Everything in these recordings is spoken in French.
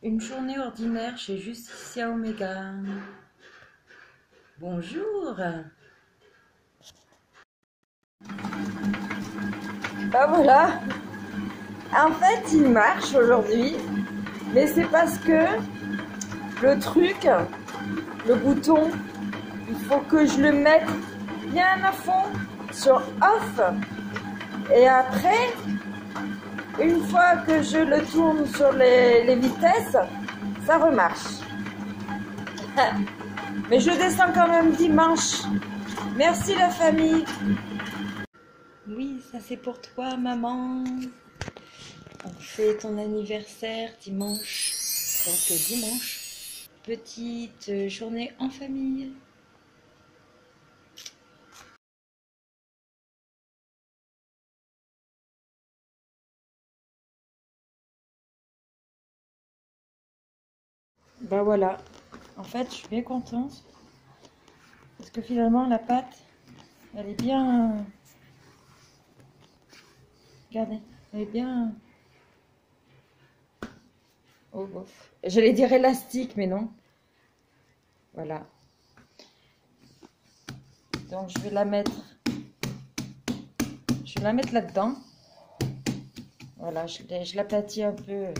Une journée ordinaire chez Justicia Omega. Bonjour. Bah voilà, en fait il marche aujourd'hui, mais c'est parce que le truc, le bouton, il faut que je le mette bien à fond sur off, et après, une fois que je le tourne sur les vitesses, ça remarche. Mais je descends quand même dimanche. Merci la famille. Oui, ça c'est pour toi, maman. On fait ton anniversaire dimanche. Donc dimanche, petite journée en famille. Bah voilà. En fait, je suis bien contente. Parce que finalement, la pâte, elle est bien... Regardez, elle est bien... Oh, bof. J'allais dire élastique, mais non. Voilà. Donc, je vais la mettre là-dedans. Voilà, je l'aplatis un peu.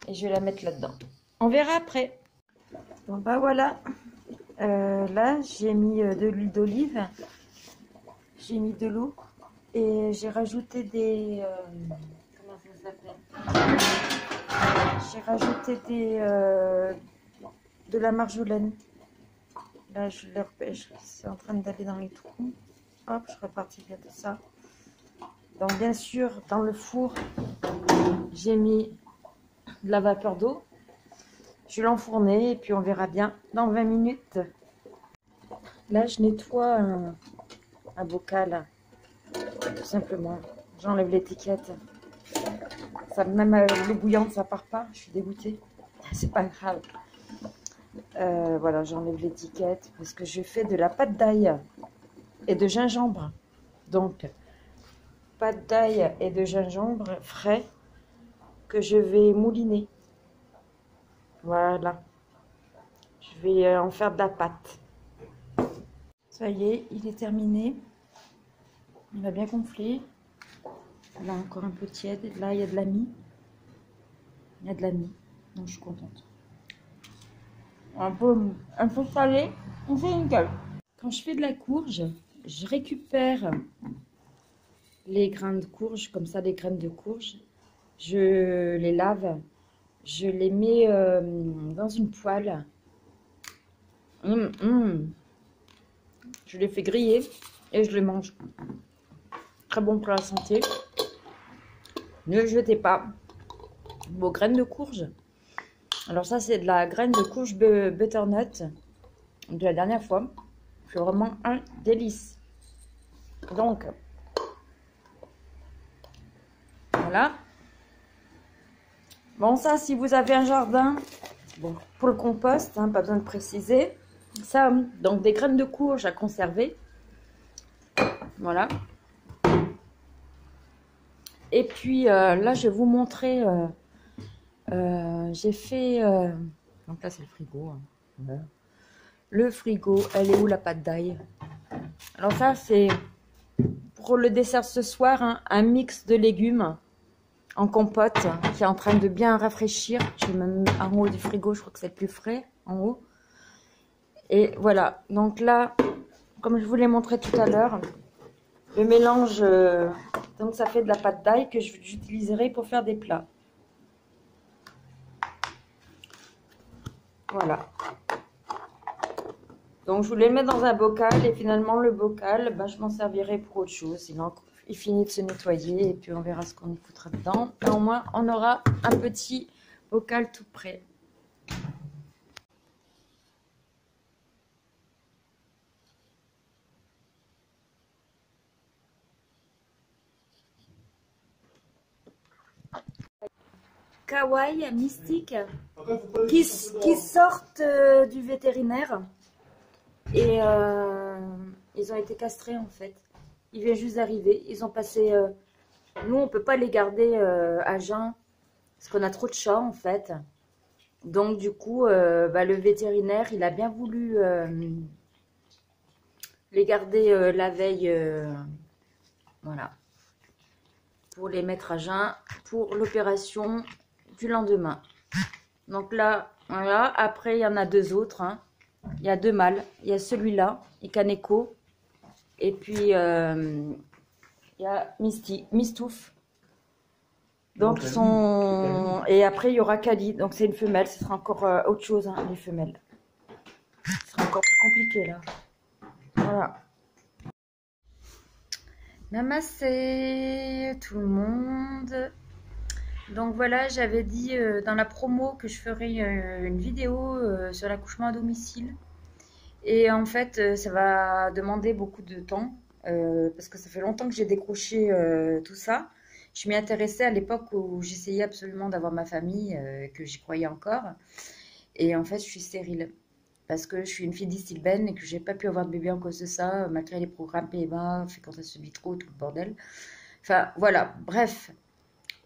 Et je vais la mettre là-dedans. On verra après. Bon, bah voilà. Là, j'ai mis de l'huile d'olive. J'ai mis de l'eau. Et j'ai rajouté des... comment ça s'appelle? J'ai rajouté de la marjolaine. Là, je le repêche. C'est en train d'aller dans les trous. Hop, je repartis bien de ça. Donc, bien sûr, dans le four, j'ai mis de la vapeur d'eau. Je vais l'enfourner et puis on verra bien dans 20 minutes. Là, je nettoie un bocal, tout simplement. J'enlève l'étiquette. Ça, même avec l'eau bouillante, ça part pas. Je suis dégoûtée. C'est pas grave. Voilà, j'enlève l'étiquette parce que je fais de la pâte d'ail et de gingembre. Donc, pâte d'ail et de gingembre frais que je vais mouliner. Voilà. Je vais en faire de la pâte. Ça y est, il est terminé. Il a bien gonflé. Là, encore un peu tiède. Là, il y a de la mie. Il y a de la mie. Donc, je suis contente. Un peu salé. On fait une gueule. Quand je fais de la courge, je récupère les grains de courge, comme ça, les graines de courge. Je les lave. Je les mets dans une poêle. Je les fais griller et je les mange. Très bon pour la santé. Ne jetez pas vos graines de courge. Alors ça, c'est de la graine de courge butternut de la dernière fois. C'est vraiment un délice. Donc, voilà. Bon, ça, si vous avez un jardin, bon, pour le compost, hein, pas besoin de préciser. Ça, donc des graines de courge à conserver. Voilà. Et puis, là, je vais vous montrer... j'ai fait... donc là, c'est le frigo. Hein. Voilà. Le frigo, elle est où la pâte d'ail? Alors ça, c'est pour le dessert ce soir, hein, un mix de légumes en compote qui est en train de bien rafraîchir. Je vais même en haut du frigo, je crois que c'est le plus frais, en haut. Et voilà, donc là, comme je vous l'ai montré tout à l'heure, le mélange, donc ça fait de la pâte d'ail que j'utiliserai pour faire des plats. Voilà. Donc je voulais le mettre dans un bocal et finalement le bocal, ben, je m'en servirai pour autre chose. Sinon il finit de se nettoyer et puis on verra ce qu'on y foutra dedans. Et au moins on aura un petit bocal tout prêt. Kawaii, mystique, qui sortent du vétérinaire et ils ont été castrés en fait. Ils viennent juste d'arriver. Ils ont passé. Nous, on peut pas les garder à jeun parce qu'on a trop de chats en fait. Donc du coup, le vétérinaire, il a bien voulu les garder la veille, voilà, pour les mettre à jeun pour l'opération du lendemain. Donc là, voilà, après il y en a deux autres, hein. Il y a deux mâles, il y a celui-là, Ikaneko, et puis il y a Mistouf. Donc ils sont... Et après il y aura Kali, donc c'est une femelle, ce sera encore autre chose, hein, les femelles. Ce sera encore plus compliqué là. Voilà. Namaste tout le monde. Donc voilà, j'avais dit dans la promo que je ferais une vidéo sur l'accouchement à domicile. Et en fait, ça va demander beaucoup de temps parce que ça fait longtemps que j'ai décroché tout ça. Je m'y intéressais à l'époque où j'essayais absolument d'avoir ma famille, que j'y croyais encore. Et en fait, je suis stérile parce que je suis une fille d'Istilben et que j'ai pas pu avoir de bébé en cause de ça, malgré les programmes PMA, fécondation in vitro, tout le bordel. Enfin, voilà, bref.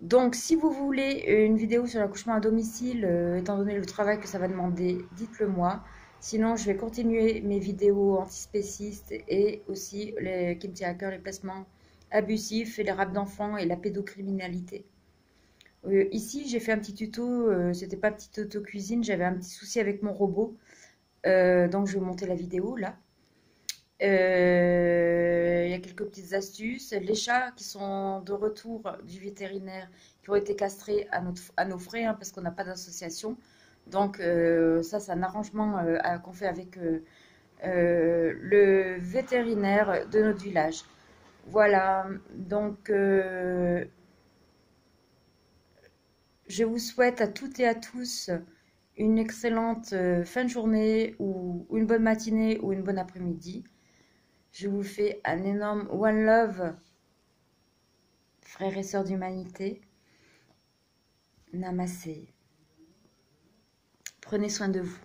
Donc, si vous voulez une vidéo sur l'accouchement à domicile, étant donné le travail que ça va demander, dites-le moi. Sinon, je vais continuer mes vidéos antispécistes et aussi les qui me tiennent à cœur, les placements abusifs et les rapes d'enfants et la pédocriminalité. Ici, j'ai fait un petit tuto, c'était pas un petit tuto cuisine, j'avais un petit souci avec mon robot. Donc, je vais monter la vidéo là. Il y a quelques petites astuces. Les chats qui sont de retour du vétérinaire, qui ont été castrés à nos frais, hein, parce qu'on n'a pas d'association. Donc ça, c'est un arrangement qu'on fait avec le vétérinaire de notre village. Voilà, donc je vous souhaite à toutes et à tous une excellente fin de journée ou une bonne matinée ou une bonne après-midi. Je vous fais un énorme one love, frères et sœurs d'humanité. Namaste. Prenez soin de vous.